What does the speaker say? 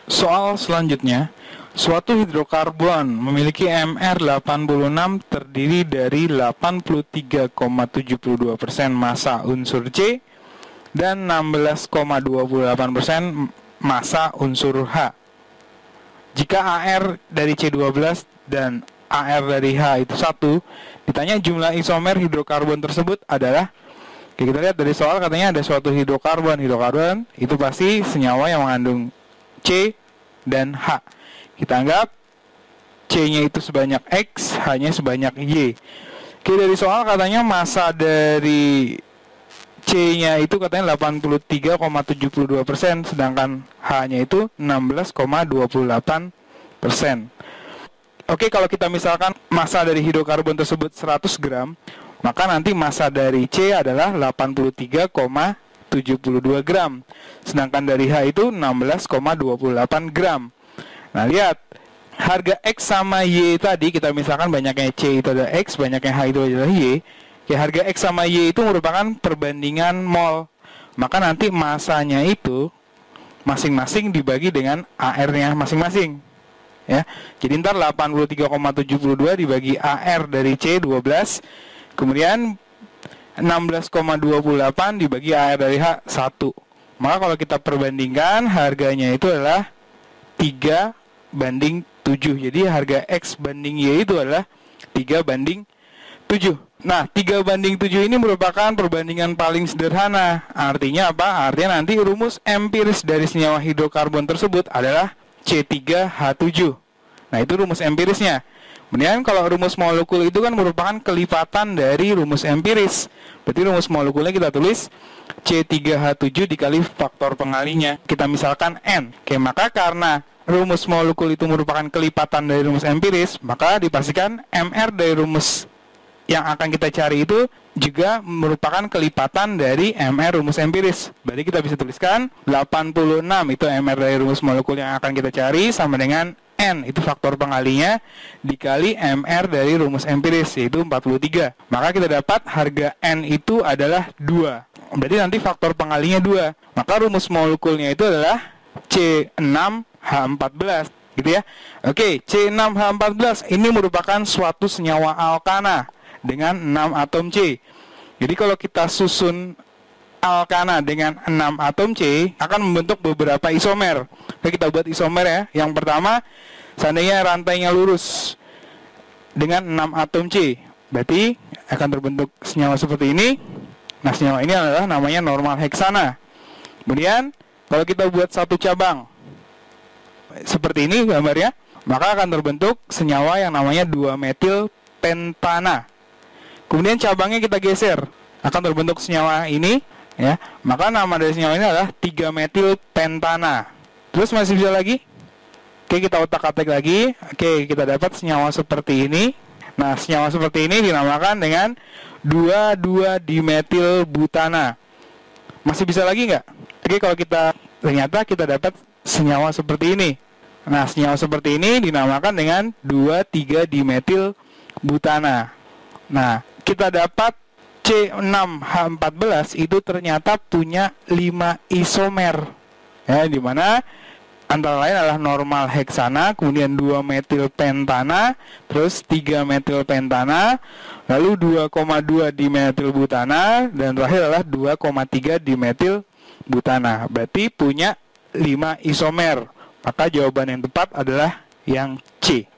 Soal selanjutnya, suatu hidrokarbon memiliki Mr86 terdiri dari 83,72% massa unsur C dan 16,28% massa unsur H. Jika AR dari C12 dan AR dari H itu 1, ditanya jumlah isomer hidrokarbon tersebut adalah. Oke, kita lihat dari soal katanya ada suatu hidrokarbon. Hidrokarbon itu pasti senyawa yang mengandung C dan H. Kita anggap C-nya itu sebanyak X, H-nya sebanyak Y. Oke, dari soal katanya massa dari C-nya itu katanya 83,72%, sedangkan H-nya itu 16,28%. Oke, kalau kita misalkan massa dari hidrokarbon tersebut 100 gram, maka nanti massa dari C adalah 83,72 gram, sedangkan dari H itu 16,28 gram. Nah, lihat harga X sama Y tadi, kita misalkan banyaknya C itu adalah X, banyaknya H itu adalah Y. Ya, harga X sama Y itu merupakan perbandingan mol. Maka nanti massanya itu masing-masing dibagi dengan AR-nya masing-masing. Ya. Jadi ntar 83,72 dibagi AR dari C 12, kemudian 16,28 dibagi AR dari H 1. Maka kalau kita perbandingkan, harganya itu adalah 3:7. Jadi harga X banding Y itu adalah 3:7. Nah, 3:7 ini merupakan perbandingan paling sederhana. Artinya apa? Artinya nanti rumus empiris dari senyawa hidrokarbon tersebut adalah C3H7. Nah, itu rumus empirisnya. Kemudian kalau rumus molekul itu kan merupakan kelipatan dari rumus empiris. Berarti rumus molekulnya kita tulis C3H7 dikali faktor pengalinya. Kita misalkan N. Oke, maka karena rumus molekul itu merupakan kelipatan dari rumus empiris, maka dipastikan MR dari rumus yang akan kita cari itu juga merupakan kelipatan dari MR rumus empiris. Berarti kita bisa tuliskan 86 itu MR dari rumus molekul yang akan kita cari sama dengan N, itu faktor pengalinya, dikali MR dari rumus empiris, yaitu 43. Maka kita dapat harga N itu adalah 2. Berarti nanti faktor pengalinya 2. Maka rumus molekulnya itu adalah C6H14, gitu ya. Oke, C6H14 ini merupakan suatu senyawa alkana dengan 6 atom C. Jadi kalau kita susun alkana dengan 6 atom C akan membentuk beberapa isomer. Oke, kita buat isomer ya. Yang pertama, seandainya rantainya lurus dengan 6 atom C, berarti akan terbentuk senyawa seperti ini. Nah, senyawa ini adalah namanya normal heksana. Kemudian, kalau kita buat satu cabang seperti ini gambarnya, maka akan terbentuk senyawa yang namanya 2-metil pentana. Kemudian cabangnya kita geser, akan terbentuk senyawa ini, ya. Maka nama dari senyawa ini adalah 3-metil pentana. Terus masih bisa lagi? Oke, kita otak-atik lagi. Oke, kita dapat senyawa seperti ini. Nah, senyawa seperti ini dinamakan dengan 2,2-dimetil butana. Masih bisa lagi nggak? Oke, kalau ternyata kita dapat senyawa seperti ini. Nah, senyawa seperti ini dinamakan dengan 2,3-dimetil butana. Nah, kita dapat C6H14 itu ternyata punya 5 isomer. Ya, di mana antara lain adalah normal heksana, kemudian 2-metil pentana, terus 3-metil pentana, lalu 2,2 dimetil butana, dan terakhir adalah 2,3 dimetil butana. Berarti punya 5 isomer. Maka jawaban yang tepat adalah yang C.